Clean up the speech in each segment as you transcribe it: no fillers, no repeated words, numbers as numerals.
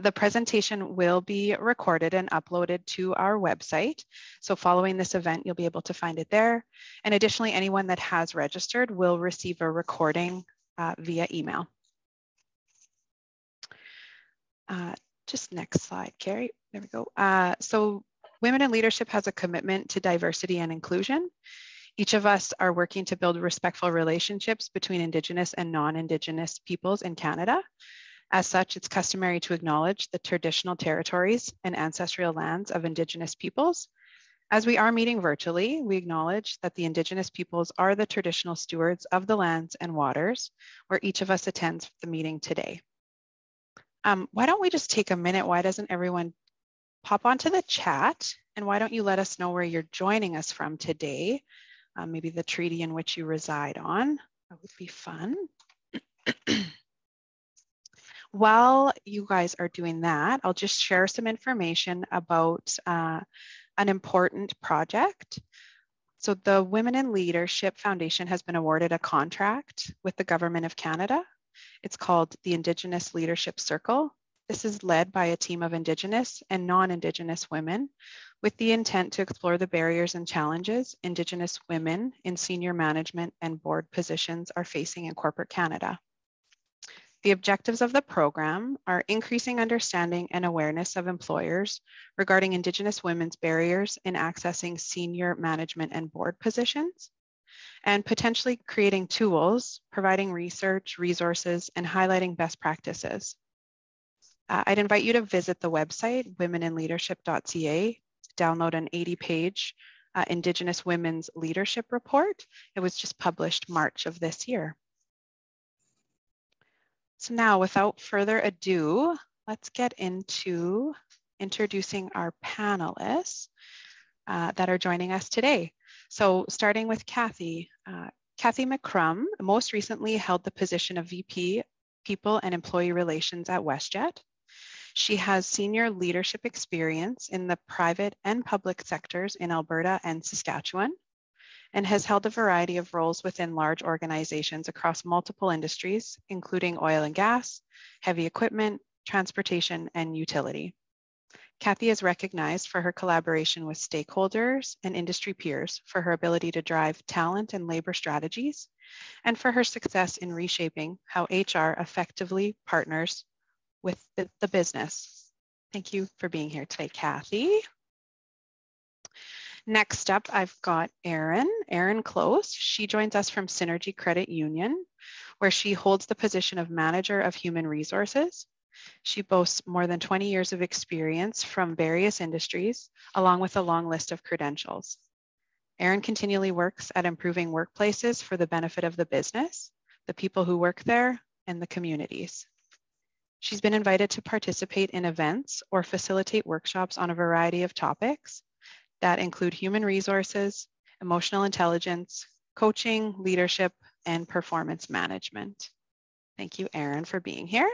The presentation will be recorded and uploaded to our website. So following this event, you'll be able to find it there. And additionally, anyone that has registered will receive a recording via email. Just next slide, Carrie. There we go. So Women in Leadership has a commitment to diversity and inclusion. Each of us are working to build respectful relationships between Indigenous and non-Indigenous peoples in Canada. As such, it's customary to acknowledge the traditional territories and ancestral lands of Indigenous peoples. As we are meeting virtually, we acknowledge that the Indigenous peoples are the traditional stewards of the lands and waters where each of us attends the meeting today. Why don't we just take a minute? Why doesn't everyone pop onto the chat? And why don't you let us know where you're joining us from today? Maybe the treaty in which you reside on. That would be fun. While you guys are doing that, I'll just share some information about an important project. So the Women in Leadership Foundation has been awarded a contract with the Government of Canada. It's called the Indigenous Leadership Circle. This is led by a team of Indigenous and non-Indigenous women with the intent to explore the barriers and challenges Indigenous women in senior management and board positions are facing in corporate Canada. The objectives of the program are increasing understanding and awareness of employers regarding Indigenous women's barriers in accessing senior management and board positions, and potentially creating tools, providing research, resources, and highlighting best practices. I'd invite you to visit the website, womeninleadership.ca, to download an 80-page Indigenous Women's Leadership Report. It was just published March of this year. So now, without further ado, let's get into introducing our panelists that are joining us today. So starting with Kathy. Kathy McCrum most recently held the position of VP People and Employee Relations at WestJet. She has senior leadership experience in the private and public sectors in Alberta and Saskatchewan, and has held a variety of roles within large organizations across multiple industries, including oil and gas, heavy equipment, transportation, and utility. Kathy is recognized for her collaboration with stakeholders and industry peers, for her ability to drive talent and labor strategies, and for her success in reshaping how HR effectively partners with the business. Thank you for being here today, Kathy. Next up, I've got Erin Close. She joins us from Synergy Credit Union, where she holds the position of Manager of Human Resources. She boasts more than 20 years of experience from various industries, along with a long list of credentials. Erin continually works at improving workplaces for the benefit of the business, the people who work there, and the communities. She's been invited to participate in events or facilitate workshops on a variety of topics that include human resources, emotional intelligence, coaching, leadership, and performance management. Thank you, Erin, for being here.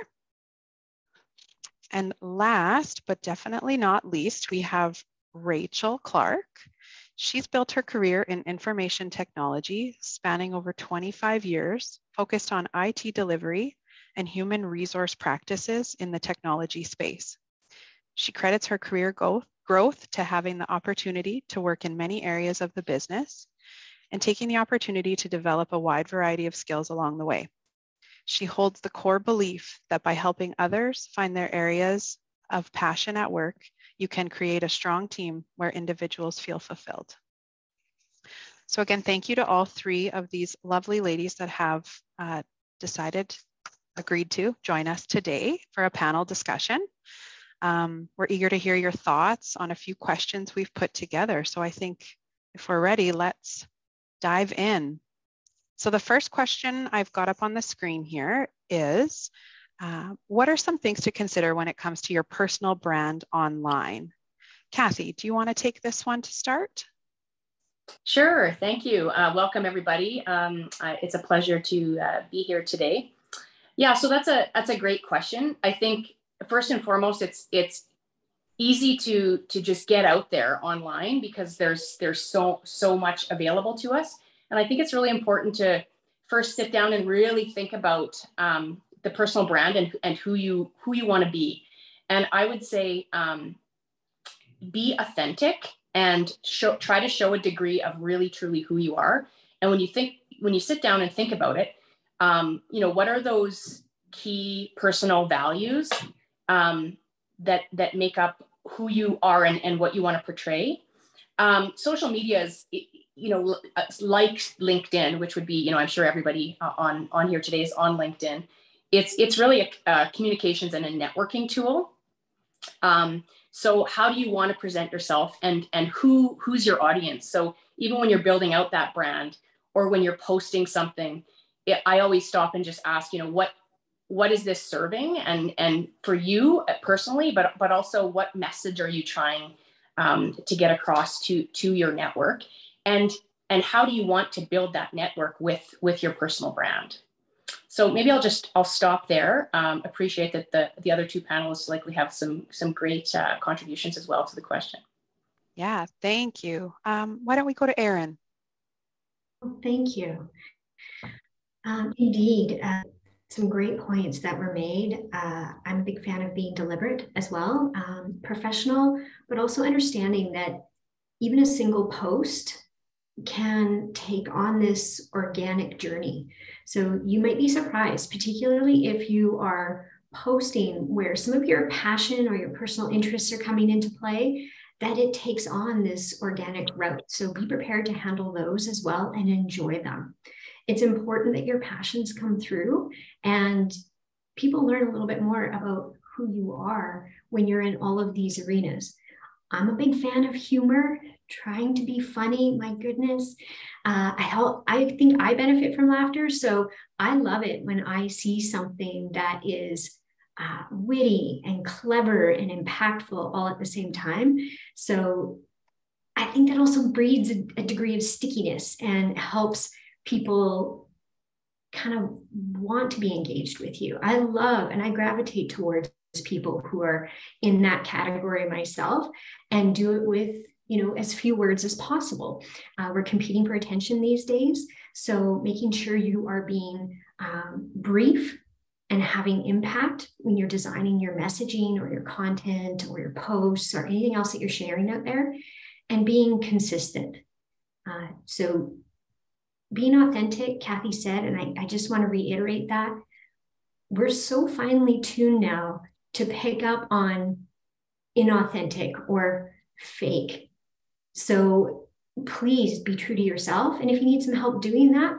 And last, but definitely not least, we have Rachel Clark. She's built her career in information technology, spanning over 25 years, focused on IT delivery and human resource practices in the technology space. She credits her career growth to having the opportunity to work in many areas of the business and taking the opportunity to develop a wide variety of skills along the way. She holds the core belief that by helping others find their areas of passion at work, you can create a strong team where individuals feel fulfilled. So again, thank you to all three of these lovely ladies that have agreed to join us today for a panel discussion. We're eager to hear your thoughts on a few questions we've put together. So I think if we're ready, let's dive in. So the first question I've got up on the screen here is, what are some things to consider when it comes to your personal brand online? Kathy, do you want to take this one to start? Sure, thank you. Welcome everybody. It's a pleasure to be here today. Yeah, so that's a great question. I think first and foremost, it's easy to just get out there online because there's so much available to us. And I think it's really important to first sit down and really think about the personal brand and who you want to be. And I would say be authentic and try to show a degree of really truly who you are. And when you sit down and think about it, what are those key personal values that make up who you are and what you want to portray. Social media is, like LinkedIn, which would be, I'm sure everybody on here today is on LinkedIn. It's really a communications and a networking tool. So how do you want to present yourself, and who's your audience? So even when you're building out that brand, or when you're posting something, I always stop and just ask, what is this serving, and for you personally, but also what message are you trying to get across to your network, and how do you want to build that network with your personal brand? So maybe I'll stop there. Appreciate that the other two panelists likely have some great contributions as well to the question. Yeah, thank you. Why don't we go to Erin? Thank you. Indeed, some great points that were made. I'm a big fan of being deliberate as well, professional, but also understanding that even a single post can take on this organic journey. So you might be surprised, particularly if you are posting where some of your passion or your personal interests are coming into play, that it takes on this organic route. So be prepared to handle those as well and enjoy them. It's important that your passions come through and people learn a little bit more about who you are when you're in all of these arenas. I'm a big fan of humor, trying to be funny. My goodness, I think I benefit from laughter. So I love it when I see something that is witty and clever and impactful all at the same time. So I think that also breeds a degree of stickiness and helps people kind of want to be engaged with you. I love and I gravitate towards people who are in that category myself, and do it with as few words as possible. We're competing for attention these days, so making sure you are being brief and having impact when you're designing your messaging or your content or your posts or anything else that you're sharing out there, and being consistent. So being authentic, Kathy said, and I just want to reiterate that, we're so finely tuned now to pick up on inauthentic or fake. So please be true to yourself. And if you need some help doing that,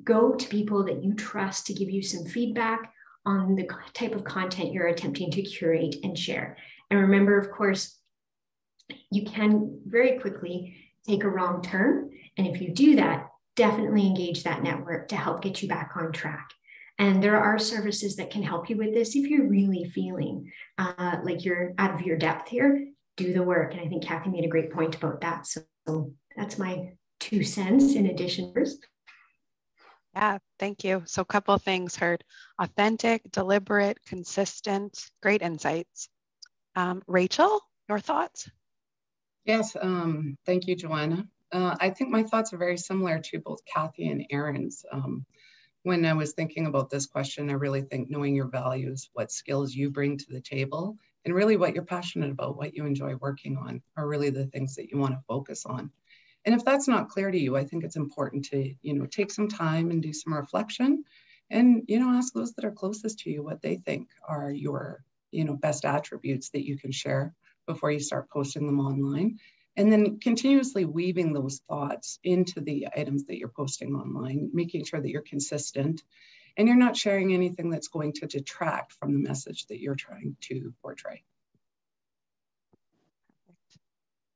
go to people that you trust to give you some feedback on the type of content you're attempting to curate and share. And remember, of course, you can very quickly take a wrong turn. And if you do that, definitely engage that network to help get you back on track. And there are services that can help you with this if you're really feeling like you're out of your depth here. Do the work. And I think Kathy made a great point about that. So that's my 2 cents in addition. Yeah, thank you. So a couple of things heard: authentic, deliberate, consistent, great insights. Rachel, your thoughts? Yes, thank you, Joanna. I think my thoughts are very similar to both Kathy and Erin's. When I was thinking about this question, I really think knowing your values, what skills you bring to the table, and really what you're passionate about, what you enjoy working on, are really the things that you want to focus on. And if that's not clear to you, I think it's important to, take some time and do some reflection and, ask those that are closest to you what they think are your, best attributes that you can share before you start posting them online. And then continuously weaving those thoughts into the items that you're posting online, making sure that you're consistent and you're not sharing anything that's going to detract from the message that you're trying to portray.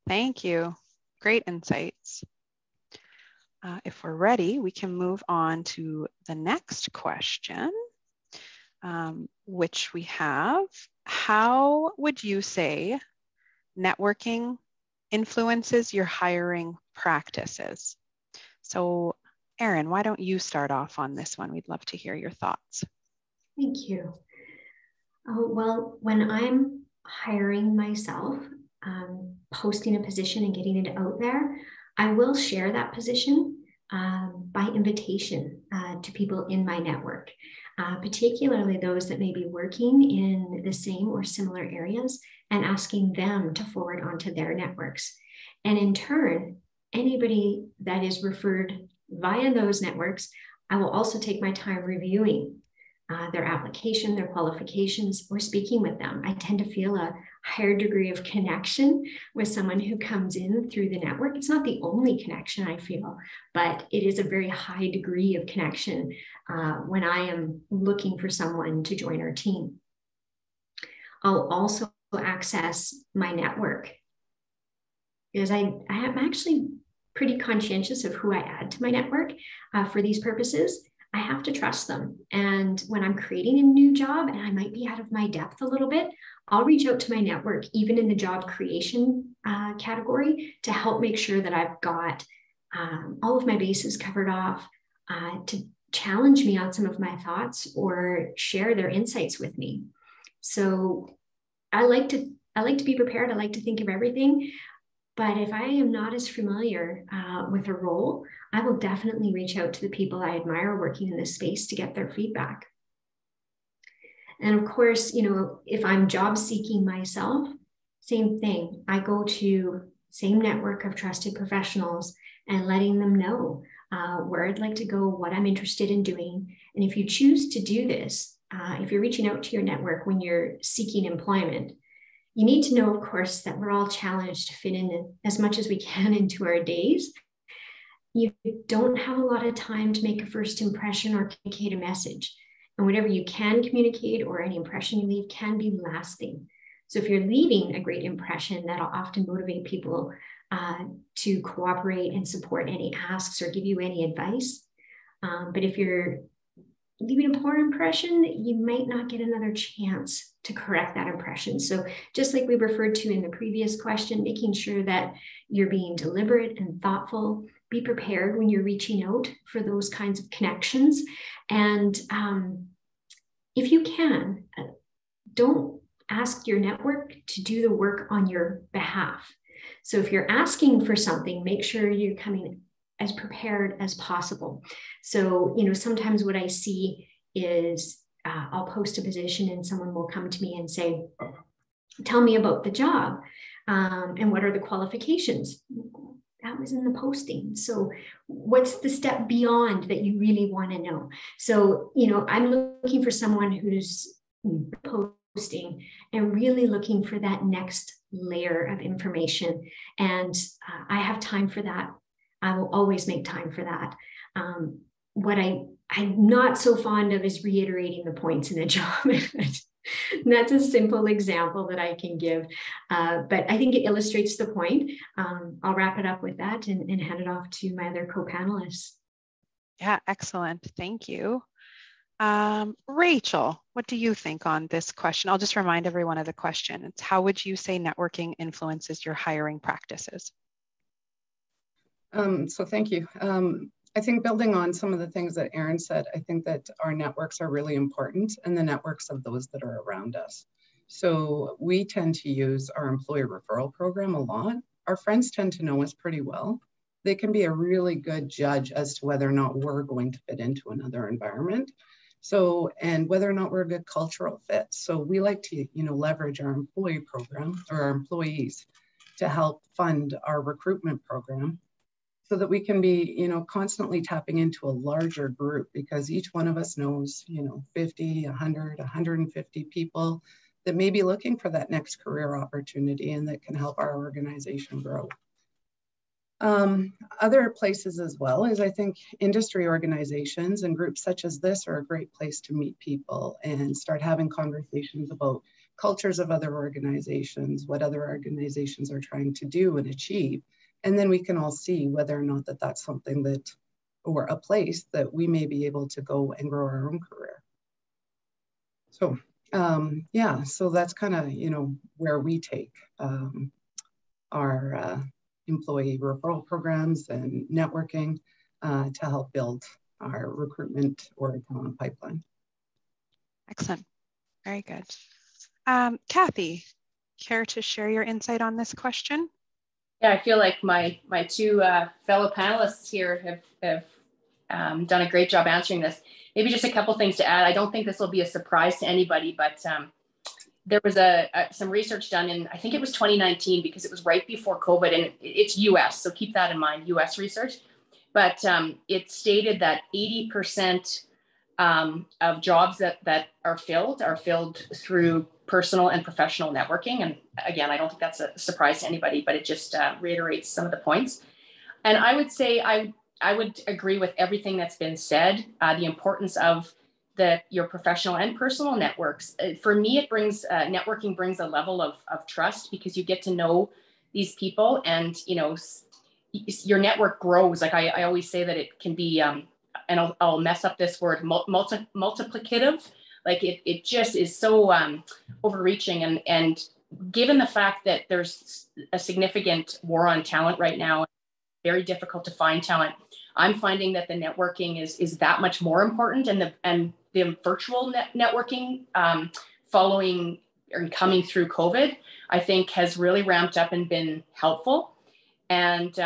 Thank you. Great insights. If we're ready, we can move on to the next question, which we have. How would you say networking influences your hiring practices? So Erin, why don't you start off on this one? We'd love to hear your thoughts. Thank you. Well, when I'm hiring myself, posting a position and getting it out there, I will share that position by invitation to people in my network. particularly those that may be working in the same or similar areas, and asking them to forward onto their networks. And in turn, anybody that is referred via those networks, I will also take my time reviewing their application, their qualifications, or speaking with them. I tend to feel a higher degree of connection with someone who comes in through the network. It's not the only connection I feel, but it is a very high degree of connection when I am looking for someone to join our team. I'll also access my network because I am actually pretty conscientious of who I add to my network for these purposes. I have to trust them. And when I'm creating a new job and I might be out of my depth a little bit, I'll reach out to my network, even in the job creation category, to help make sure that I've got all of my bases covered off, to challenge me on some of my thoughts or share their insights with me. So I like to be prepared. I like to think of everything. But if I am not as familiar with a role, I will definitely reach out to the people I admire working in this space to get their feedback. And of course, if I'm job seeking myself, same thing. I go to same network of trusted professionals and letting them know where I'd like to go, what I'm interested in doing. And if you choose to do this, if you're reaching out to your network when you're seeking employment, you need to know, of course, that we're all challenged to fit in as much as we can into our days. You don't have a lot of time to make a first impression or communicate a message. And whatever you can communicate or any impression you leave can be lasting. So if you're leaving a great impression, that'll often motivate people to cooperate and support any asks or give you any advice. But if you're leaving a poor impression, you might not get another chance to correct that impression. So just like we referred to in the previous question, making sure that you're being deliberate and thoughtful, be prepared when you're reaching out for those kinds of connections. And if you can, don't ask your network to do the work on your behalf. So if you're asking for something, make sure you're coming as prepared as possible. So, sometimes what I see is I'll post a position and someone will come to me and say, tell me about the job and what are the qualifications? That was in the posting. So what's the step beyond that you really want to know? So, I'm looking for someone who's posting and really looking for that next layer of information. And I have time for that. I will always make time for that. What I'm not so fond of is reiterating the points in the job. That's a simple example that I can give, but I think it illustrates the point. I'll wrap it up with that and hand it off to my other co-panelists. Yeah, excellent. Thank you. Rachel, what do you think on this question? I'll just remind everyone of the question. It's how would you say networking influences your hiring practices? So thank you. I think building on some of the things that Erin said, I think that our networks are really important and the networks of those that are around us. So we tend to use our employee referral program a lot. Our friends tend to know us pretty well. They can be a really good judge as to whether or not we're going to fit into another environment. So, and whether or not we're a good cultural fit. So we like to, leverage our employee program or our employees to help fund our recruitment program, so that we can be, constantly tapping into a larger group, because each one of us knows, 50, 100, 150 people that may be looking for that next career opportunity and that can help our organization grow. Other places as well is I think industry organizations and groups such as this are a great place to meet people and start having conversations about cultures of other organizations, what other organizations are trying to do and achieve. And then we can all see whether or not that's something that, or a place that we may be able to go and grow our own career. So yeah, so that's kind of, where we take our employee referral programs and networking to help build our recruitment or talent pipeline. Excellent, very good. Kathy, care to share your insight on this question? Yeah, I feel like my two fellow panelists here have done a great job answering this. Maybe just a couple things to add. I don't think this will be a surprise to anybody, but there was some research done in, I think it was 2019, because it was right before COVID, and it's US, so keep that in mind, US research. But it stated that 80% of jobs that are filled through personal and professional networking. And again, I don't think that's a surprise to anybody, but it just reiterates some of the points. And I would say I would agree with everything that's been said. The importance of your professional and personal networks. For me, it brings networking brings a level of trust, because you get to know these people, and your network grows. Like I always say that it can be, and I'll mess up this word, multiplicative. Like it just is so overreaching, and given the fact that there's a significant war on talent right now, very difficult to find talent, I'm finding that the networking is that much more important, and the virtual networking following or coming through COVID, I think has really ramped up and been helpful. And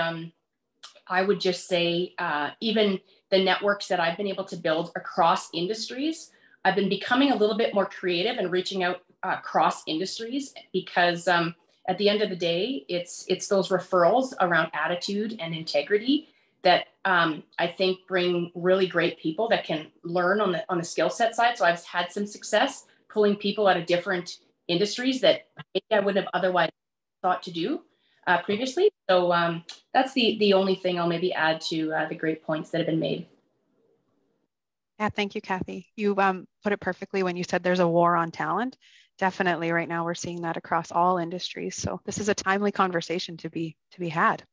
I would just say even the networks that I've been able to build across industries, I've been becoming a little bit more creative and reaching out across industries, because at the end of the day, it's those referrals around attitude and integrity that I think bring really great people that can learn on the skill set side. So I've had some success pulling people out of different industries that maybe I wouldn't have otherwise thought to do previously. So that's the only thing I'll maybe add to the great points that have been made. Yeah, thank you, Kathy. You put it perfectly when you said there's a war on talent. Definitely right now we're seeing that across all industries. So this is a timely conversation to be had.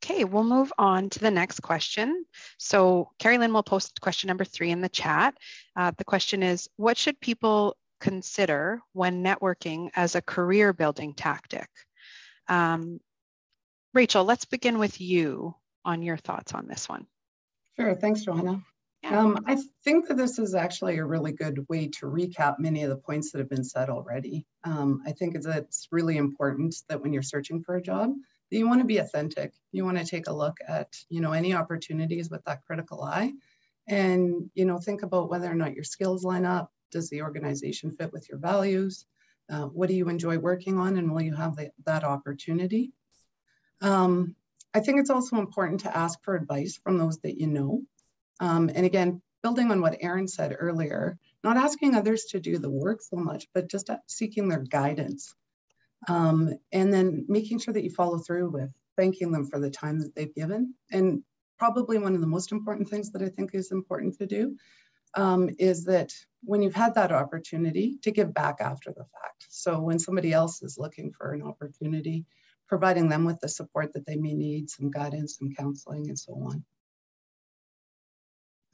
Okay, we'll move on to the next question. So Carrie Lynn will post question number 3 in the chat. The question is, what should people consider when networking as a career building tactic? Rachel, let's begin with you on your thoughts on this one. Sure, thanks, Johanna. Yeah. I think that this is actually a really good way to recap many of the points that have been said already. I think it's really important that when you're searching for a job, that you want to be authentic. You want to take a look at, any opportunities with that critical eye, and, think about whether or not your skills line up. Does the organization fit with your values? What do you enjoy working on, and will you have that opportunity? I think it's also important to ask for advice from those that you know. And again, building on what Erin said earlier, not asking others to do the work so much, but just seeking their guidance. And then making sure that you follow through with thanking them for the time that they've given. And probably one of the most important things that I think is important to do is that when you've had that opportunity, to give back after the fact. So when somebody else is looking for an opportunity, providing them with the support that they may need, some guidance, some counseling, and so on.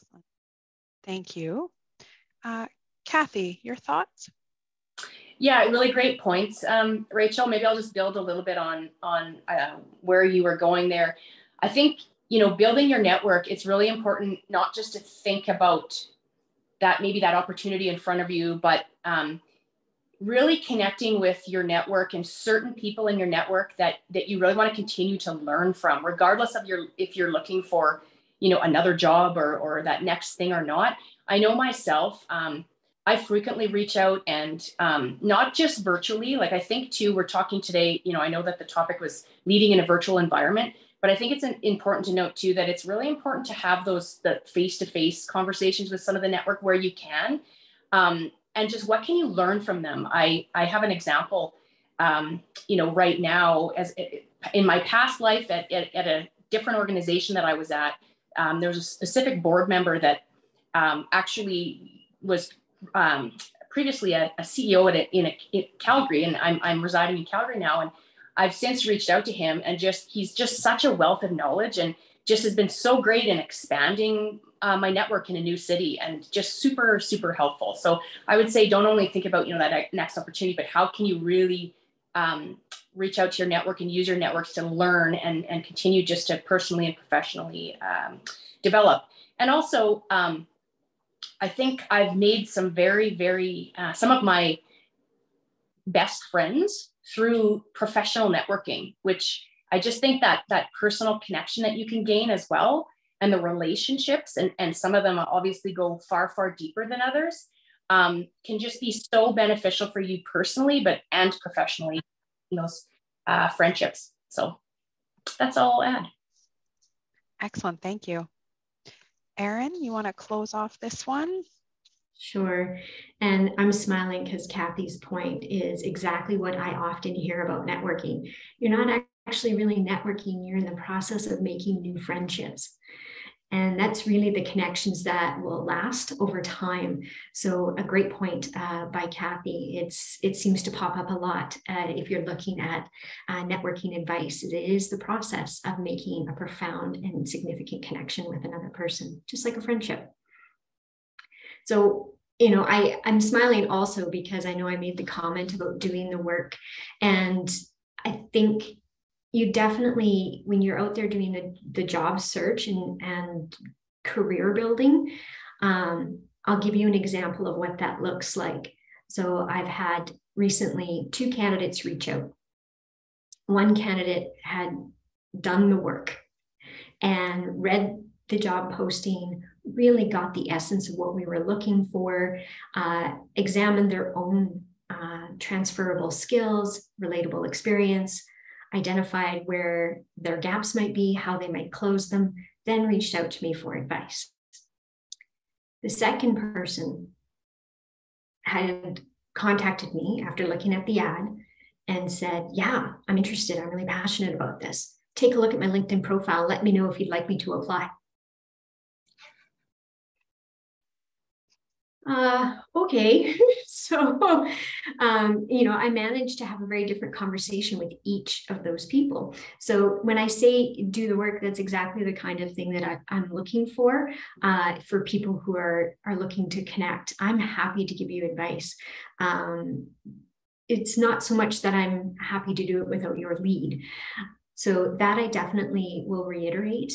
Excellent. Thank you. Kathy, your thoughts? Yeah, really great points. Rachel, maybe I'll just build a little bit on where you were going there. I think, building your network, it's really important not just to think about maybe that opportunity in front of you, but really connecting with your network and certain people in your network that you really want to continue to learn from, regardless of if you're looking for, another job or that next thing or not. I know myself, I frequently reach out, and not just virtually, like I think too, we're talking today, I know that the topic was leading in a virtual environment, but I think it's important to note too, that it's really important to have the face-to-face conversations with some of the network where you can, and just what can you learn from them? I have an example, right now, as in my past life at a different organization that I was at, there was a specific board member that actually was previously a CEO in Calgary, and I'm residing in Calgary now, and I've since reached out to him, and he's just such a wealth of knowledge, and just has been so great in expanding my network in a new city, and just super, super helpful. So I would say, don't only think about, that next opportunity, but how can you really reach out to your network and use your networks to learn and continue just to personally and professionally develop. And also, I think I've made some very, very, some of my best friends through professional networking, which I just think that personal connection that you can gain as well and the relationships, and some of them obviously go far, far deeper than others, can just be so beneficial for you personally, and professionally in those friendships. So that's all I'll add. Excellent, thank you. Erin, you want to close off this one? Sure. And I'm smiling because Kathy's point is exactly what I often hear about networking. You're not actually really networking, you're in the process of making new friendships. And that's really the connections that will last over time. So a great point by Kathy. It seems to pop up a lot if you're looking at networking advice. It is the process of making a profound and significant connection with another person, just like a friendship. So, I'm smiling also because I know I made the comment about doing the work. And I think you definitely, when you're out there doing the job search and career building, I'll give you an example of what that looks like. So I've had recently 2 candidates reach out. One candidate had done the work and read the job posting, really got the essence of what we were looking for, examined their own transferable skills, relatable experience, identified where their gaps might be, how they might close them, then reached out to me for advice. The second person had contacted me after looking at the ad and said, yeah, I'm interested. I'm really passionate about this. Take a look at my LinkedIn profile. Let me know if you'd like me to apply. Okay. So, I managed to have a very different conversation with each of those people. So when I say do the work, that's exactly the kind of thing that I'm looking for people who are looking to connect. I'm happy to give you advice. It's not so much that I'm happy to do it without your lead. So that I definitely will reiterate.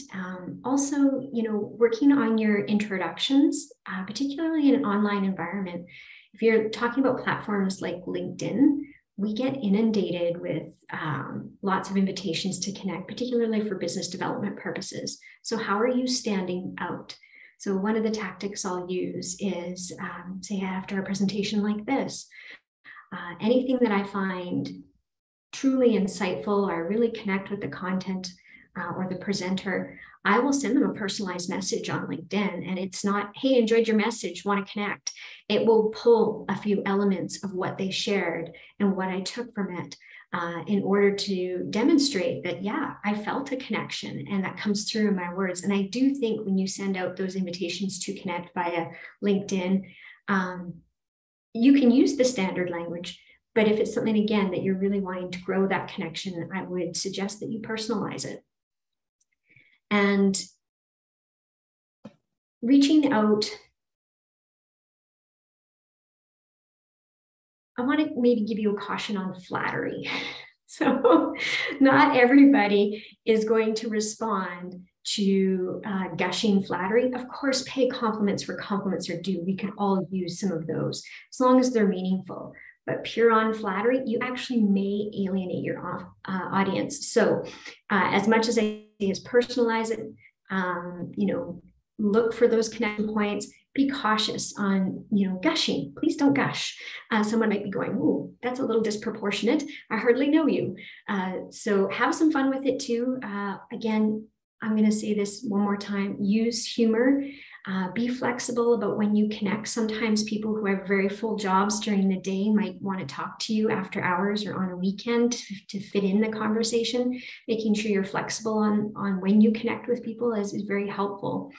Also, working on your introductions, particularly in an online environment. If you're talking about platforms like LinkedIn, we get inundated with lots of invitations to connect, particularly for business development purposes. So how are you standing out? So one of the tactics I'll use is, say after a presentation like this, anything that I find truly insightful, or I really connect with the content or the presenter, I will send them a personalized message on LinkedIn. And it's not, hey, enjoyed your message, want to connect. It will pull a few elements of what they shared and what I took from it in order to demonstrate that, yeah, I felt a connection, and that comes through in my words. And I do think when you send out those invitations to connect via LinkedIn, you can use the standard language. But if it's something, again, that you're really wanting to grow that connection, I would suggest that you personalize it. And reaching out, I want to maybe give you a caution on flattery. So not everybody is going to respond to gushing flattery. Of course, pay compliments where compliments are due. We could all use some of those, as long as they're meaningful. But pure on flattery, you actually may alienate your audience. So as much as I say is personalize it, look for those connection points, be cautious on, gushing. Please don't gush. Someone might be going, ooh, that's a little disproportionate. I hardly know you. So have some fun with it too. Again, I'm going to say this one more time, use humor. Be flexible about when you connect. Sometimes people who have very full jobs during the day might want to talk to you after hours or on a weekend to fit in the conversation. Making sure you're flexible on when you connect with people is very helpful.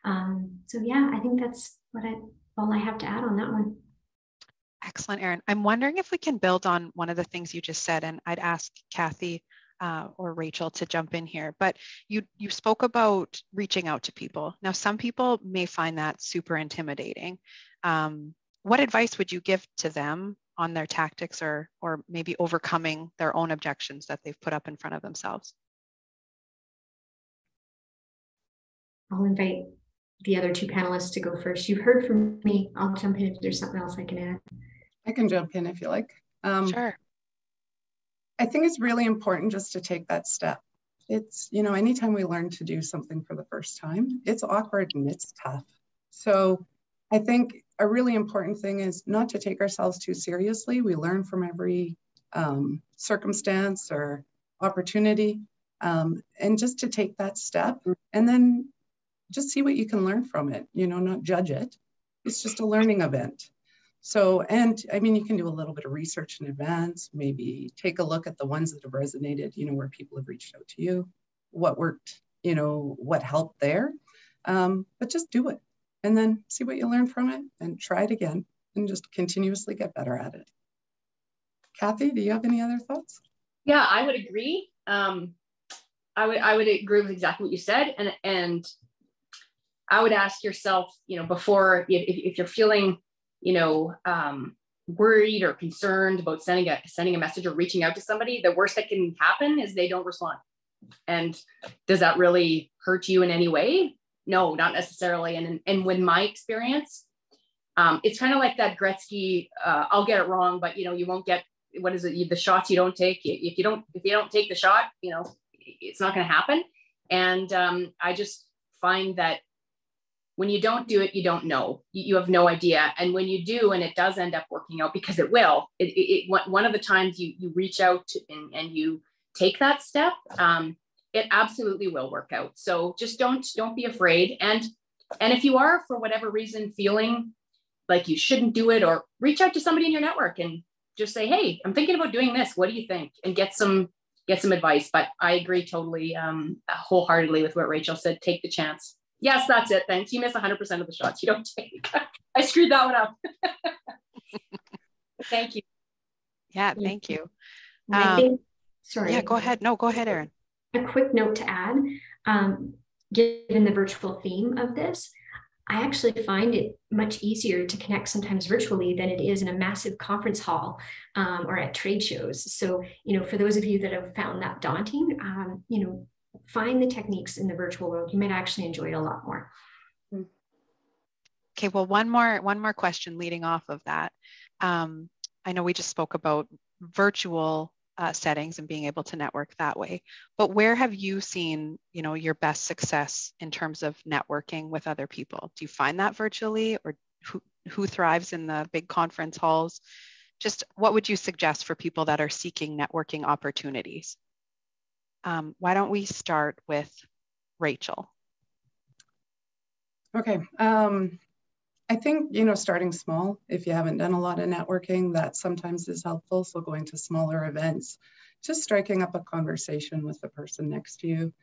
So yeah, I think that's all I have to add on that one. Excellent, Erin. I'm wondering if we can build on one of the things you just said, and I'd ask Kathy or Rachel to jump in here, but you spoke about reaching out to people. Now, some people may find that super intimidating. What advice would you give to them on their tactics or maybe overcoming their own objections that they've put up in front of themselves? I'll invite the other 2 panelists to go first. You've heard from me. I'll jump in if there's something else I can add. I can jump in if you like. Sure. I think it's really important just to take that step. it's, you know, anytime we learn to do something for the first time, it's awkward and it's tough. So I think a really important thing is not to take ourselves too seriously. We learn from every circumstance or opportunity, and just to take that step and then just see what you can learn from it, you know, not judge it. It's just a learning event. So, and I mean, you can do a little bit of research in advance, maybe take a look at the ones that have resonated, you know, where people have reached out to you, what worked, you know, what helped there. But just do it and then see what you learn from it and try it again and just continuously get better at it. Kathy, do you have any other thoughts? Yeah, I would agree. I would agree with exactly what you said. And I would ask yourself, you know, before, if you're feeling, you know, worried or concerned about sending a message or reaching out to somebody, the worst that can happen is they don't respond. And does that really hurt you in any way? No, not necessarily. And with my experience, it's kind of like that Gretzky, I'll get it wrong, but you know, you won't get, what is it? The shots you don't take. If you don't take the shot, you know, it's not going to happen. And I just find that when you don't do it, you don't know. You have no idea. And when you do, and it does end up working out, because it will, one of the times you reach out and you take that step, it absolutely will work out. So just don't be afraid. And if you are, for whatever reason, feeling like you shouldn't do it, or reach out to somebody in your network and just say, hey, I'm thinking about doing this. What do you think? And get some advice. But I agree totally, wholeheartedly with what Rachel said. Take the chance. Yes, that's it. Thanks. You miss 100% of the shots you don't take. I screwed that one up. Thank you. Yeah, thank you. I think, sorry. Yeah, go ahead. No, go ahead, Erin. A quick note to add, given the virtual theme of this, I actually find it much easier to connect sometimes virtually than it is in a massive conference hall or at trade shows. So, you know, for those of you that have found that daunting, you know, find the techniques in the virtual world. You might actually enjoy it a lot more. Okay, well, one more question leading off of that. I know we just spoke about virtual settings and being able to network that way, but where have you seen, you know, your best success in terms of networking with other people? Do you find that virtually, or who thrives in the big conference halls? Just what would you suggest for people that are seeking networking opportunities? Why don't we start with Rachel? Okay. I think, you know, starting small, if you haven't done a lot of networking, that sometimes is helpful. So going to smaller events, just striking up a conversation with the person next to you,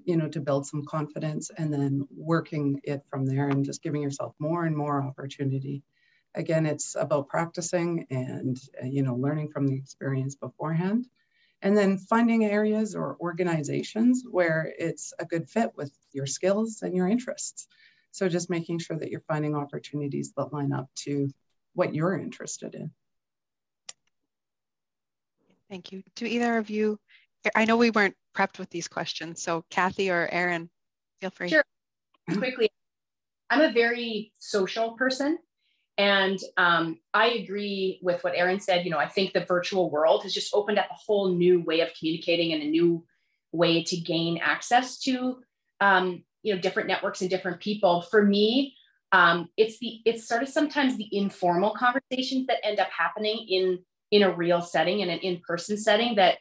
you know, to build some confidence, and then working it from there and just giving yourself more and more opportunity. Again, it's about practicing and, you know, learning from the experience beforehand, and then finding areas or organizations where it's a good fit with your skills and your interests. So just making sure that you're finding opportunities that line up to what you're interested in. Thank you. Do either of you, I know we weren't prepped with these questions, so Kathy or Erin, feel free. Sure. Quickly, I'm a very social person. And I agree with what Erin said. You know, I think the virtual world has just opened up a whole new way of communicating and a new way to gain access to you know, different networks and different people. For me, it's sort of sometimes the informal conversations that end up happening in a real setting, in an in-person setting, that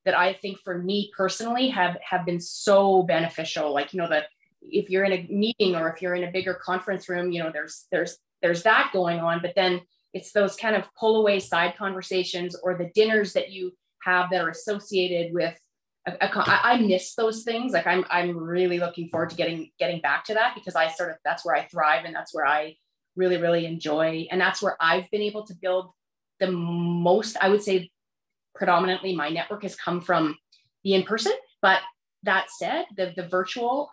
I think for me personally have been so beneficial. Like, you know, that if you're in a meeting or if you're in a bigger conference room, you know, there's that going on, but then it's those kind of pull away side conversations or the dinners that you have that are associated with I miss those things. Like I'm really looking forward to getting back to that, because that's where I thrive, and that's where I really, really enjoy. And that's where I've been able to build the most, I would say predominantly my network has come from the in-person, but that said, the virtual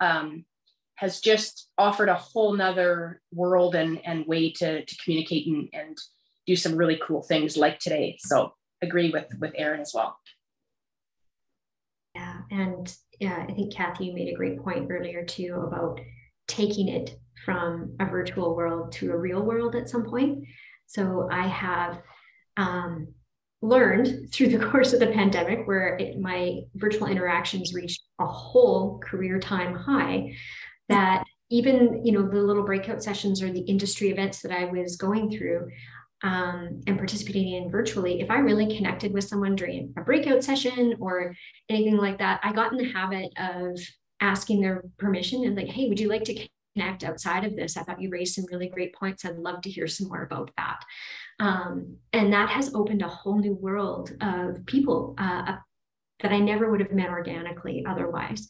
has just offered a whole nother world and way to communicate and do some really cool things like today. So agree with Erin as well. Yeah, and yeah, I think Kathy, you made a great point earlier too about taking it from a virtual world to a real world at some point. So I have learned through the course of the pandemic, where my virtual interactions reached a whole career time high, that even, you know, the little breakout sessions or the industry events that I was going through and participating in virtually, if I really connected with someone during a breakout session or anything like that, I got in the habit of asking their permission and like, hey, would you like to connect outside of this? I thought you raised some really great points. I'd love to hear some more about that. And that has opened a whole new world of people that I never would have met organically otherwise.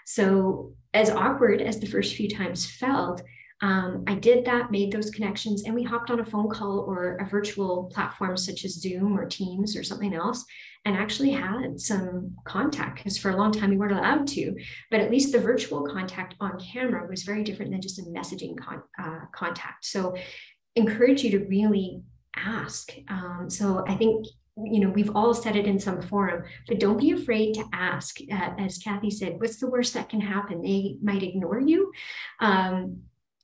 So as awkward as the first few times felt, I did that, made those connections, and we hopped on a phone call or a virtual platform such as Zoom or Teams or something else, and actually had some contact, because for a long time we weren't allowed to, but at least the virtual contact on camera was very different than just a messaging contact. So encourage you to really ask. So I think, you know, we've all said it in some forum, but don't be afraid to ask. As Kathy said, what's the worst that can happen? They might ignore you.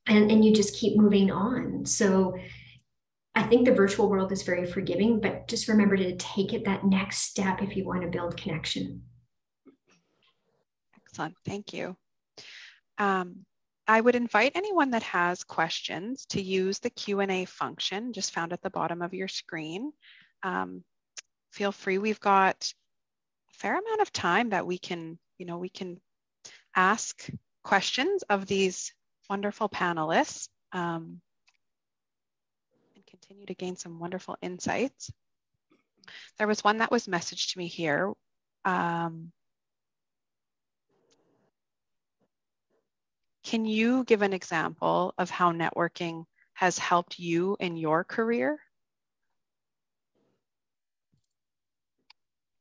And you just keep moving on. So I think the virtual world is very forgiving, but just remember to take it that next step if you want to build connection. Excellent, thank you. I would invite anyone that has questions to use the Q&A function just found at the bottom of your screen. Feel free, we've got a fair amount of time that we can, you know, we can ask questions of these wonderful panelists and continue to gain some wonderful insights. There was one that was messaged to me here. Can you give an example of how networking has helped you in your career?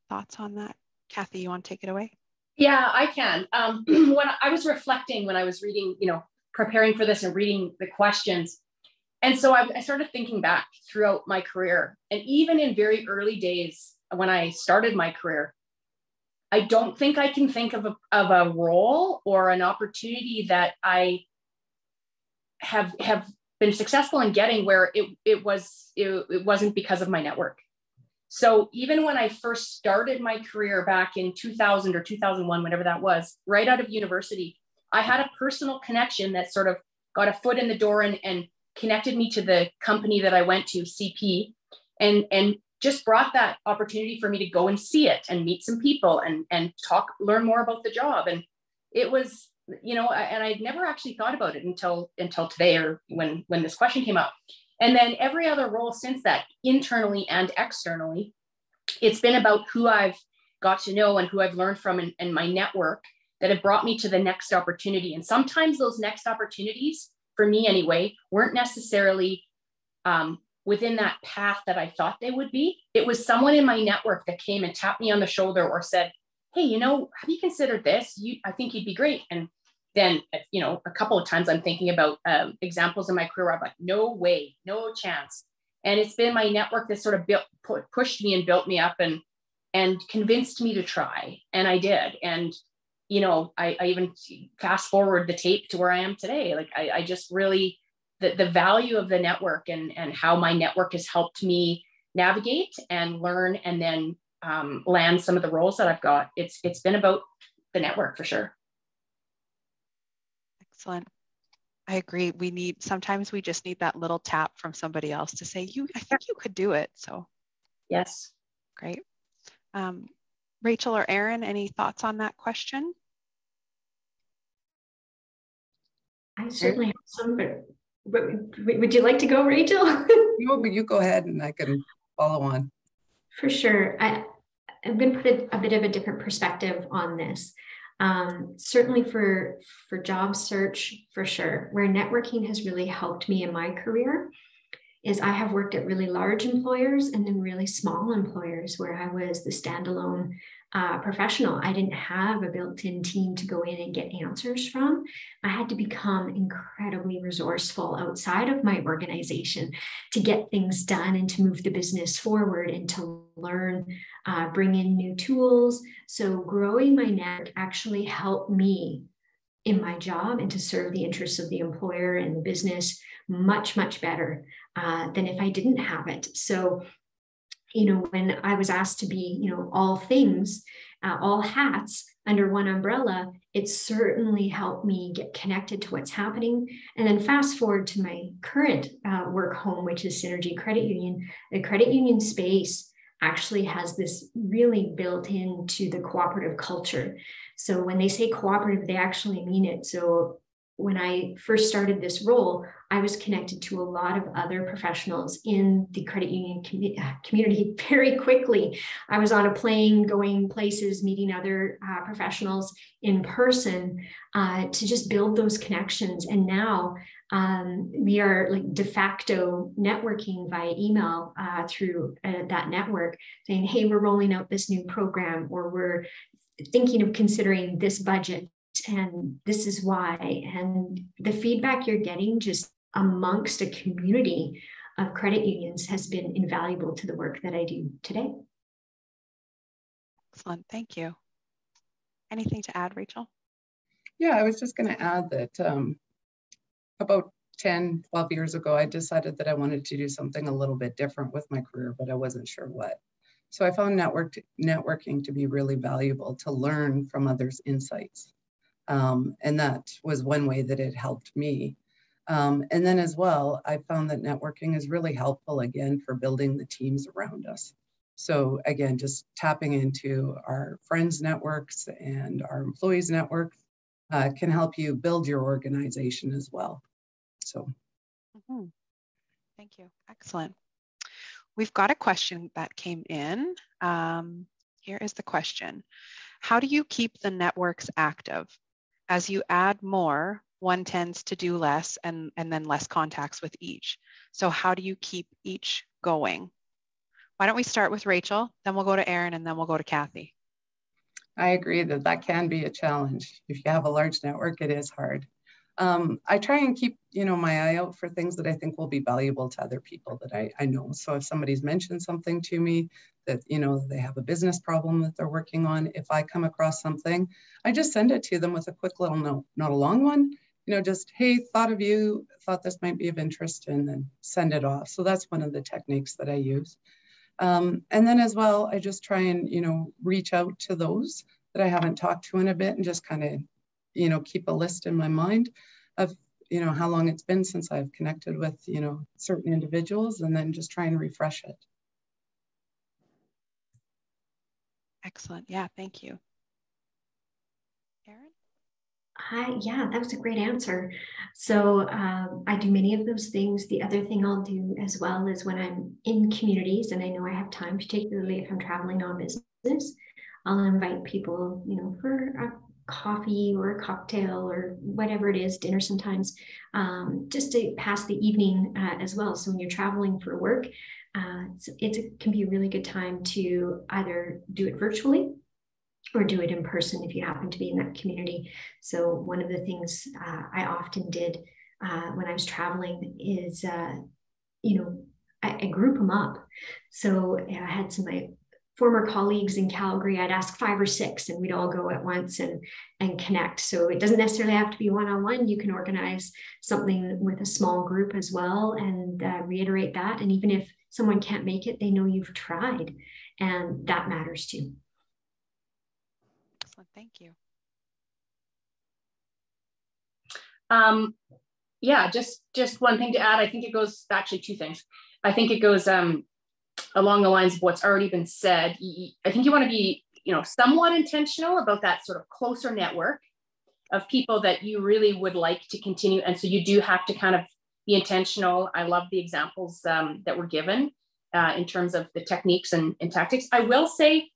Thoughts on that? Kathy, you want to take it away? Yeah, I can. When I was reflecting, when I was reading, you know, preparing for this and reading the questions. And so I started thinking back throughout my career, and even in very early days when I started my career, I don't think I can think of a role or an opportunity that I have been successful in getting where it wasn't because of my network. So even when I first started my career back in 2000 or 2001, whenever that was, right out of university, I had a personal connection that sort of got a foot in the door and connected me to the company that I went to, CP, and just brought that opportunity for me to go and see it and meet some people and learn more about the job. And it was, you know, and I'd never actually thought about it until today, or when this question came up. And then every other role since that, internally and externally, it's been about who I've got to know and who I've learned from and my network that have brought me to the next opportunity. And sometimes those next opportunities, for me anyway, weren't necessarily within that path that I thought they would be. It was someone in my network that came and tapped me on the shoulder or said, hey, you know, have you considered this? I think you'd be great. And then, you know, a couple of times I'm thinking about examples in my career where I'm like, no way, no chance. And it's been my network that sort of pushed me and built me up and convinced me to try. And I did. And, you know, I even fast forward the tape to where I am today. Like I just really, the value of the network and how my network has helped me navigate and learn and then land some of the roles that I've got. It's been about the network for sure. Excellent. I agree. Sometimes we just need that little tap from somebody else to say, I think you could do it. So yes. Great. Rachel or Erin, any thoughts on that question? I certainly have some, but would you like to go, Rachel? No, but you go ahead and I can follow on. For sure. I'm going to put a bit of a different perspective on this. Certainly for job search, for sure, where networking has really helped me in my career is I have worked at really large employers and then really small employers where I was the standalone professional. I didn't have a built-in team to go in and get answers from. I had to become incredibly resourceful outside of my organization to get things done and to move the business forward and to learn, bring in new tools. So growing my network actually helped me in my job and to serve the interests of the employer and the business much, much better than if I didn't have it. So when I was asked to be, all things, all hats under one umbrella, it certainly helped me get connected to what's happening. And then fast forward to my current work home, which is Synergy Credit Union. The credit union space actually has this really built into the cooperative culture. So when they say cooperative, they actually mean it. So when I first started this role, I was connected to a lot of other professionals in the credit union community very quickly. I was on a plane going places, meeting other professionals in person to just build those connections. And now we are like de facto networking via email through that network, saying, hey, we're rolling out this new program, or we're thinking of considering this budget, and this is why. And the feedback you're getting just amongst a community of credit unions has been invaluable to the work that I do today. Excellent, thank you. Anything to add, Rachel? Yeah, I was just going to add that about 10, 12 years ago, I decided that I wanted to do something a little bit different with my career, but I wasn't sure what. So I found networking to be really valuable, to learn from others' insights. And that was one way that it helped me. And then as well, I found that networking is really helpful, again, for building the teams around us. So again, just tapping into our friends' networks and our employees' networks can help you build your organization as well. So. Thank you, excellent. We've got a question that came in. Here is the question. How do you keep the networks active? As you add more, one tends to do less and then less contacts with each. So how do you keep each going? Why don't we start with Rachel, then we'll go to Erin, and then we'll go to Kathy. I agree that that can be a challenge. If you have a large network, it is hard. I try and keep, my eye out for things that I think will be valuable to other people that I know. So if somebody's mentioned something to me that, they have a business problem that they're working on, if I come across something, I just send it to them with a quick little note, not a long one, just, hey, thought of you, thought this might be of interest, and then send it off. So that's one of the techniques that I use. And then as well, I just try and, reach out to those that I haven't talked to in a bit, and just kind of, keep a list in my mind of, how long it's been since I've connected with, certain individuals, and then just try and refresh it. Excellent. Yeah, thank you. Erin? Yeah, that was a great answer. So I do many of those things. The other thing I'll do as well is when I'm in communities and I know I have time, particularly if I'm traveling on business, I'll invite people, for a coffee or a cocktail or whatever it is, dinner sometimes, just to pass the evening as well. So when you're traveling for work, it can be a really good time to either do it virtually or do it in person if you happen to be in that community. So one of the things I often did when I was traveling is, I group them up. So I had some of my former colleagues in Calgary. I'd ask 5 or 6 and we'd all go at once and connect. So it doesn't necessarily have to be one-on-one. You can organize something with a small group as well and reiterate that. And even if someone can't make it, they know you've tried, and that matters too. Excellent, thank you. Yeah, just one thing to add. I think it goes, actually 2 things. I think it goes along the lines of what's already been said. I think you want to be, somewhat intentional about that sort of closer network of people that you really would like to continue. And so you do have to kind of be intentional. I love the examples that were given in terms of the techniques and tactics. I will say,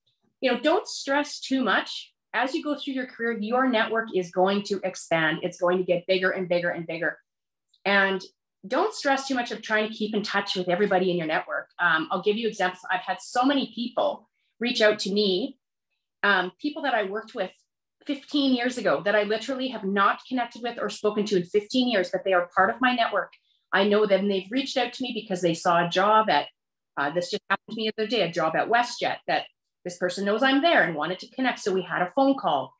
don't stress too much. As you go through your career, your network is going to expand. It's going to get bigger and bigger and bigger. And don't stress too much of trying to keep in touch with everybody in your network. I'll give you examples. I've had so many people reach out to me, people that I worked with 15 years ago that I literally have not connected with or spoken to in 15 years, but they are part of my network. I know them. They've reached out to me because they saw a job at, this just happened to me the other day, a job at WestJet, that this person knows I'm there and wanted to connect. So we had a phone call.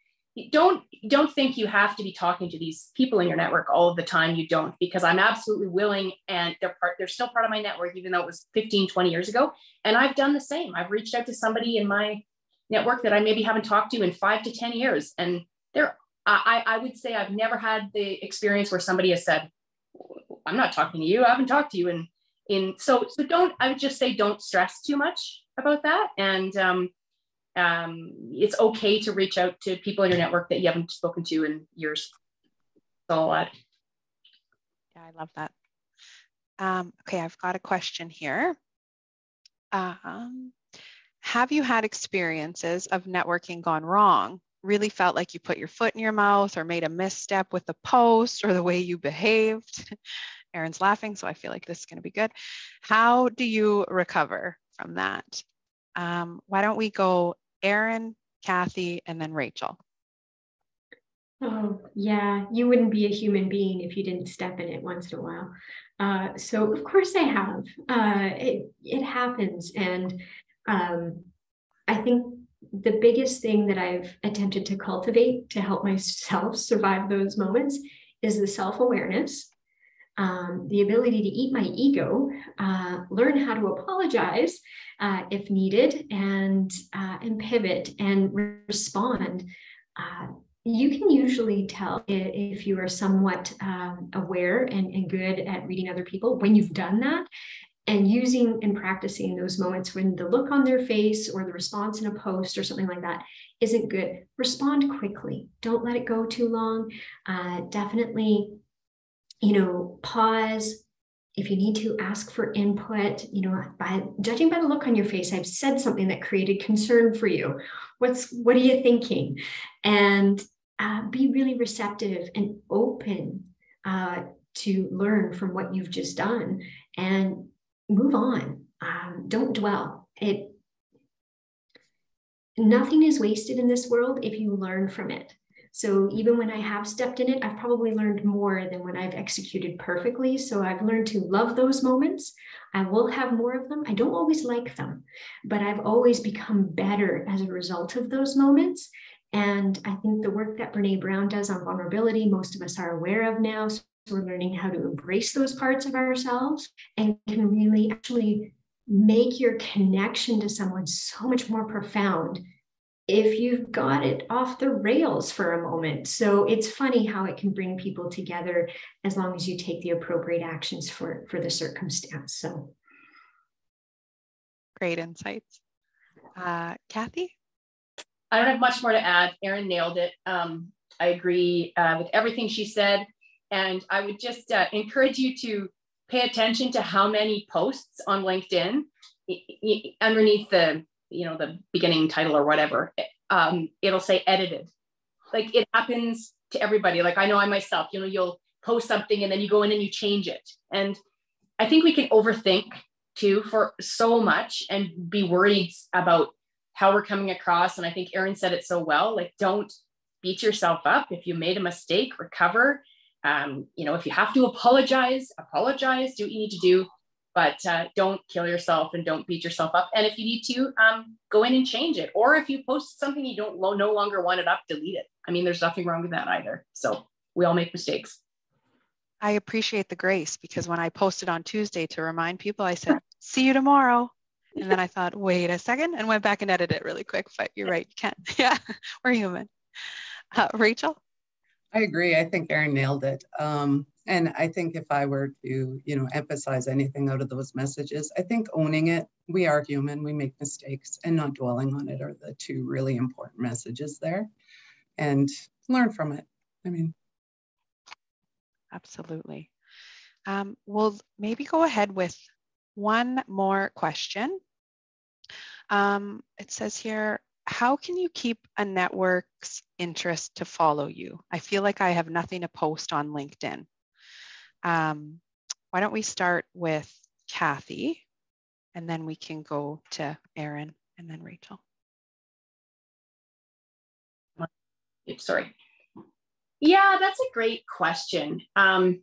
don't think you have to be talking to these people in your network all of the time. You don't, because I'm absolutely willing, and they're still part of my network, even though it was 15, 20 years ago. And I've done the same. I've reached out to somebody in my network that I maybe haven't talked to in 5 to 10 years. And I would say I've never had the experience where somebody has said, I'm not talking to you. I haven't talked to you. So I would just say, don't stress too much about that. And it's okay to reach out to people in your network that you haven't spoken to in years. So yeah, I love that. Okay, I've got a question here. Have you had experiences of networking gone wrong? Really felt like you put your foot in your mouth or made a misstep with the post or the way you behaved? Erin's laughing, so I feel like this is going to be good. How do you recover from that? Why don't we go Erin, Kathy, and then Rachel? Oh, yeah, you wouldn't be a human being if you didn't step in it once in a while. So of course I have. It happens. And I think the biggest thing that I've attempted to cultivate to help myself survive those moments is the self-awareness, the ability to eat my ego, learn how to apologize if needed, and pivot and respond. You can usually tell if you are somewhat aware and good at reading other people when you've done that, and using and practicing those moments when the look on their face or the response in a post or something like that isn't good. Respond quickly. Don't let it go too long. Definitely, pause. If you need to, ask for input. Judging by the look on your face, I've said something that created concern for you. What are you thinking? And be really receptive and open to learn from what you've just done and move on. Don't dwell. Nothing is wasted in this world if you learn from it. So even when I have stepped in it, I've probably learned more than when I've executed perfectly. So I've learned to love those moments. I will have more of them. I don't always like them, but I've always become better as a result of those moments. And I think the work that Brene Brown does on vulnerability, most of us are aware of now. So we're learning how to embrace those parts of ourselves and can really actually make your connection to someone so much more profound if you've got it off the rails for a moment. So it's funny how it can bring people together as long as you take the appropriate actions for the circumstance. So great insights. Kathy? I don't have much more to add. Erin nailed it. I agree with everything she said. And I would just encourage you to pay attention to how many posts on LinkedIn underneath the beginning title or whatever, it'll say edited. Like, it happens to everybody. Like, I know I myself, you'll post something and then you go in and you change it. And I think we can overthink too for so much and be worried about how we're coming across. And I think Erin said it so well, like, don't beat yourself up. If you made a mistake, recover. If you have to apologize, do what you need to do. But don't kill yourself and don't beat yourself up. And if you need to, go in and change it. Or if you post something you no longer want it up, delete it. I mean, there's nothing wrong with that either. So we all make mistakes. I appreciate the grace, because when I posted on Tuesday to remind people, I said, see you tomorrow. And then I thought, wait a second, and went back and edited it really quick. But you're right, you can't. Yeah, we're human. Rachel? I agree. I think Erin nailed it. And I think if I were to, emphasize anything out of those messages, I think owning it, we are human, we make mistakes, and not dwelling on it are the two really important messages there. And learn from it. Absolutely. We'll maybe go ahead with one more question. It says here, how can you keep a network's interest to follow you? I feel like I have nothing to post on LinkedIn. Why don't we start with Kathy, and then we can go to Erin and then Rachel. Sorry. Yeah, that's a great question. I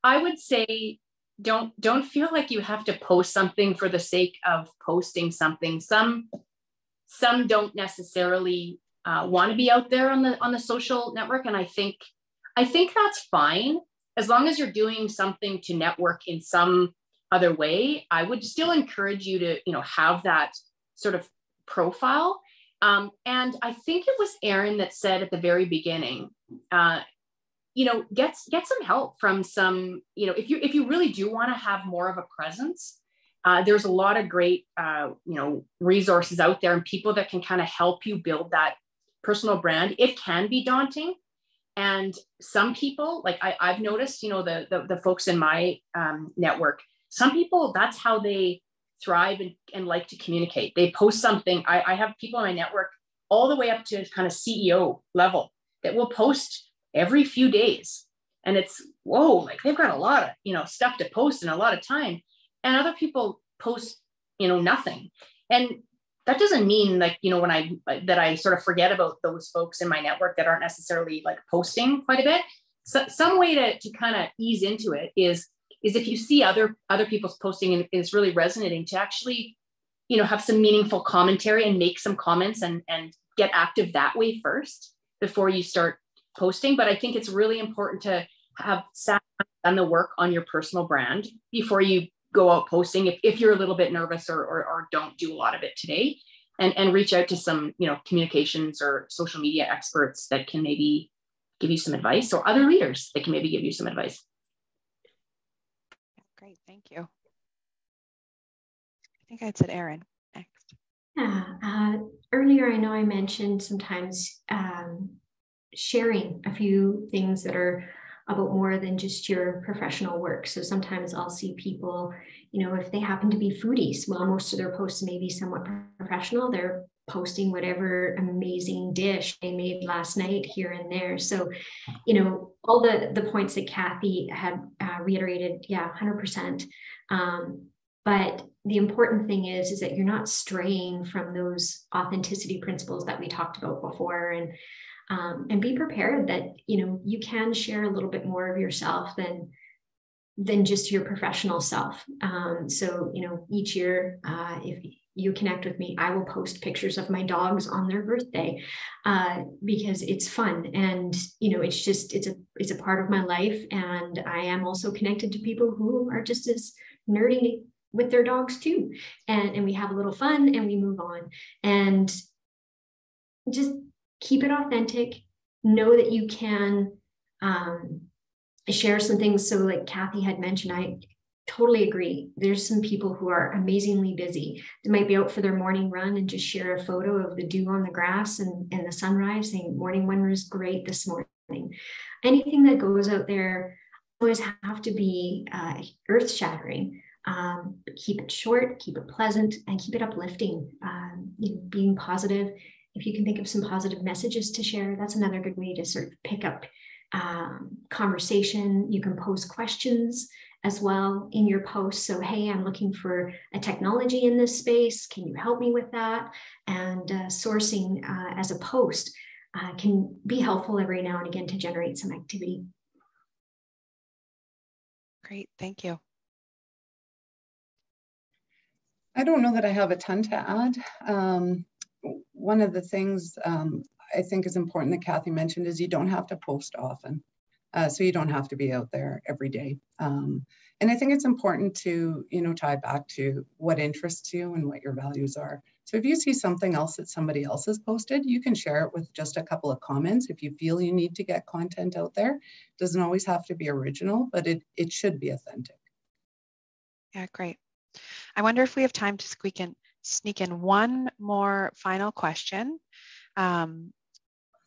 would say don't feel like you have to post something for the sake of posting something. Some don't necessarily want to be out there on the social network. And I think that's fine, as long as you're doing something to network in some other way. I would still encourage you to, have that sort of profile. And I think it was Aaron that said at the very beginning, get some help from some, if you really do want to have more of a presence, there's a lot of great, resources out there and people that can kind of help you build that personal brand. It can be daunting. And some people, like I've noticed, the folks in my network, some people, that's how they thrive and like to communicate. They post something. I have people in my network all the way up to kind of CEO level that will post every few days. And it's, whoa, like they've got a lot of, stuff to post and a lot of time. And other people post, nothing. And that doesn't mean like, when I sort of forget about those folks in my network that aren't necessarily like posting quite a bit. So some way to kind of ease into it is if you see other people's posting and it's really resonating, to actually, have some meaningful commentary and make some comments and get active that way first before you start posting. But I think it's really important to have done the work on your personal brand before you go out posting, if you're a little bit nervous or don't do a lot of it today, and reach out to some, communications or social media experts that can maybe give you some advice, or other leaders that can maybe give you some advice. Great, thank you. I think I said Aaron next. Yeah, earlier I know I mentioned sometimes sharing a few things that are about more than just your professional work. So sometimes I'll see people, if they happen to be foodies, well, most of their posts may be somewhat professional. They're posting whatever amazing dish they made last night here and there. So, all the points that Kathy had reiterated, yeah, 100%. But the important thing is that you're not straying from those authenticity principles that we talked about before, and be prepared that, you can share a little bit more of yourself than just your professional self. So, each year, if you connect with me, I will post pictures of my dogs on their birthday, because it's fun. And, it's a part of my life. And I am also connected to people who are just as nerdy with their dogs too. And we have a little fun and we move on, and just keep it authentic. Know that you can share some things. So like Kathy had mentioned, I totally agree. There's some people who are amazingly busy. They might be out for their morning run and just share a photo of the dew on the grass and the sunrise, saying morning one was great this morning. Anything that goes out there always have to be earth shattering. Keep it short, keep it pleasant, and keep it uplifting. Being positive. If you can think of some positive messages to share, that's another good way to sort of pick up conversation. You can post questions as well in your post. So, hey, I'm looking for a technology in this space. Can you help me with that? And sourcing as a post can be helpful every now and again to generate some activity. Great, thank you. I don't know that I have a ton to add. One of the things I think is important that Kathy mentioned is you don't have to post often. So you don't have to be out there every day. And I think it's important to, tie back to what interests you and what your values are. So if you see something else that somebody else has posted, you can share it with just a couple of comments. If you feel you need to get content out there, it doesn't always have to be original, but it should be authentic. Yeah, great. I wonder if we have time to sneak in one more final question.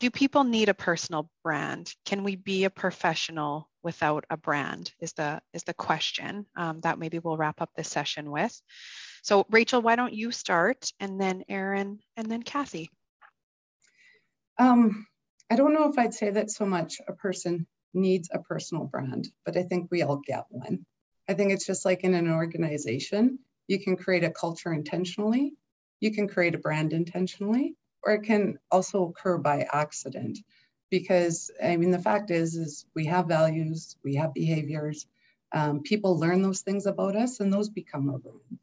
Do people need a personal brand? Can we be a professional without a brand is the question that maybe we'll wrap up this session with. So Rachel, why don't you start, and then Aaron, and then Kathy? I don't know if I'd say that so much a person needs a personal brand, but I think we all get one. I think it's just like in an organization, you can create a culture intentionally, you can create a brand intentionally, or it can also occur by accident. Because the fact is we have values, we have behaviors, people learn those things about us and those become our brand.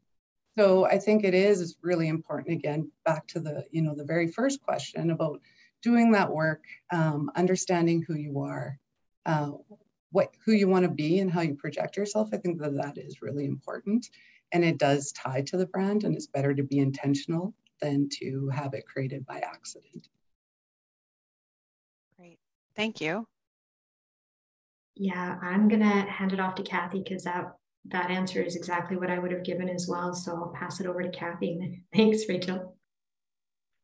So I think it's really important, again, back to the very first question about, doing that work, understanding who you are, who you want to be and how you project yourself, I think that that is really important. And it does tie to the brand, and it's better to be intentional than to have it created by accident. Great. Thank you. Yeah, I'm going to hand it off to Kathy because that answer is exactly what I would have given as well. So I'll pass it over to Kathy. Thanks, Rachel.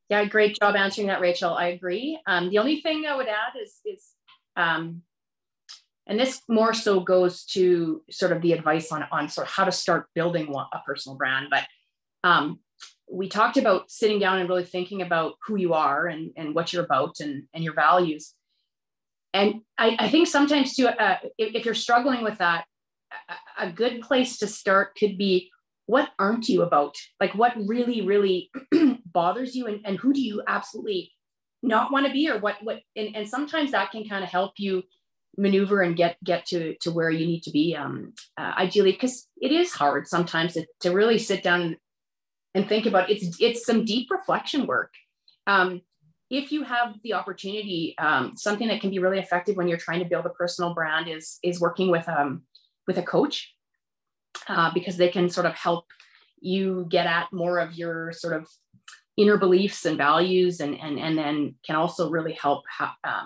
Yeah, great job answering that, Rachel. I agree. The only thing I would add is and this more so goes to sort of the advice on sort of how to start building a personal brand. But we talked about sitting down and really thinking about who you are and what you're about and your values. And I think sometimes too, if you're struggling with that, a good place to start could be, what aren't you about? Like what really, really bothers you, and who do you absolutely not want to be, or what and sometimes that can kind of help you maneuver and get to where you need to be, ideally, because it is hard sometimes to really sit down and think about it. It's some deep reflection work. If you have the opportunity, something that can be really effective when you're trying to build a personal brand is working with a coach, because they can sort of help you get at more of your sort of inner beliefs and values, and then can also really help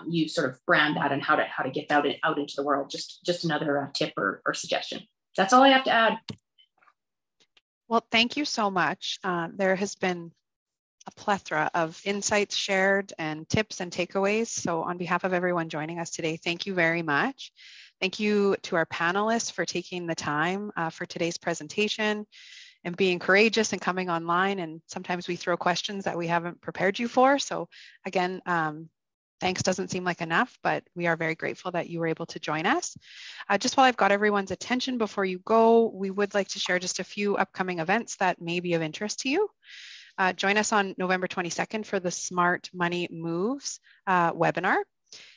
you sort of brand that and how to get that out into the world. Just another tip or suggestion. That's all I have to add. Well, thank you so much. There has been a plethora of insights shared and tips and takeaways. So on behalf of everyone joining us today, thank you very much. Thank you to our panelists for taking the time for today's presentation and being courageous and coming online. And sometimes we throw questions that we haven't prepared you for. So again, thanks doesn't seem like enough, but we are very grateful that you were able to join us. Just while I've got everyone's attention before you go, we would like to share just a few upcoming events that may be of interest to you. Join us on November 22nd for the Smart Money Moves webinar.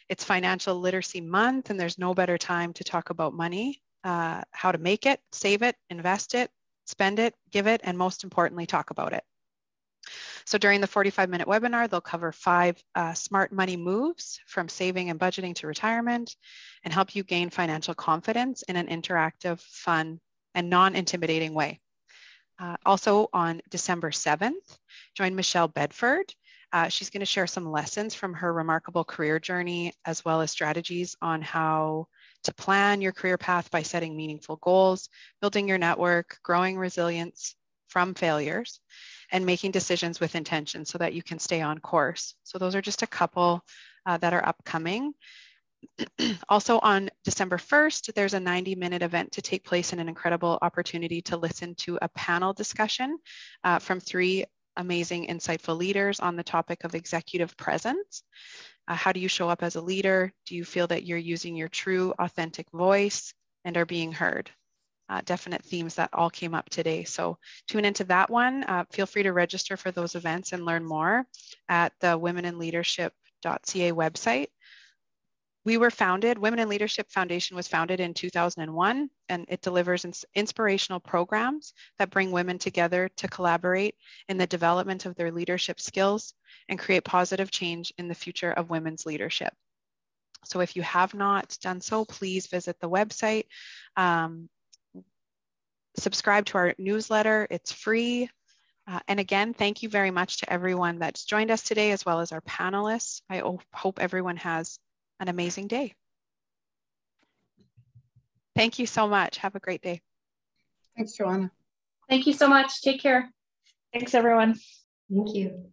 It's Financial Literacy Month, and there's no better time to talk about money, how to make it, save it, invest it, spend it, give it, and most importantly, talk about it. So during the 45-minute webinar, they'll cover 5 smart money moves from saving and budgeting to retirement, and help you gain financial confidence in an interactive, fun, and non-intimidating way. Also on December 7th, join Michelle Bedford. She's going to share some lessons from her remarkable career journey, as well as strategies on how to plan your career path by setting meaningful goals, building your network, growing resilience from failures, and making decisions with intention so that you can stay on course. So those are just a couple that are upcoming. Also on December 1st, there's a 90-minute event to take place, and an incredible opportunity to listen to a panel discussion from 3 amazing, insightful leaders on the topic of executive presence. How do you show up as a leader? Do you feel that you're using your true, authentic voice and are being heard? Definite themes that all came up today. So tune into that one. Feel free to register for those events and learn more at the womeninleadership.ca website. We were founded, Women in Leadership Foundation was founded in 2001, and it delivers inspirational programs that bring women together to collaborate in the development of their leadership skills and create positive change in the future of women's leadership. So if you have not done so, please visit the website, subscribe to our newsletter, it's free. And again, thank you very much to everyone that's joined us today, as well as our panelists. I hope everyone has an amazing day. Thank you so much. Have a great day. Thanks, Joanna. Thank you so much. Take care. Thanks, everyone. Thank you.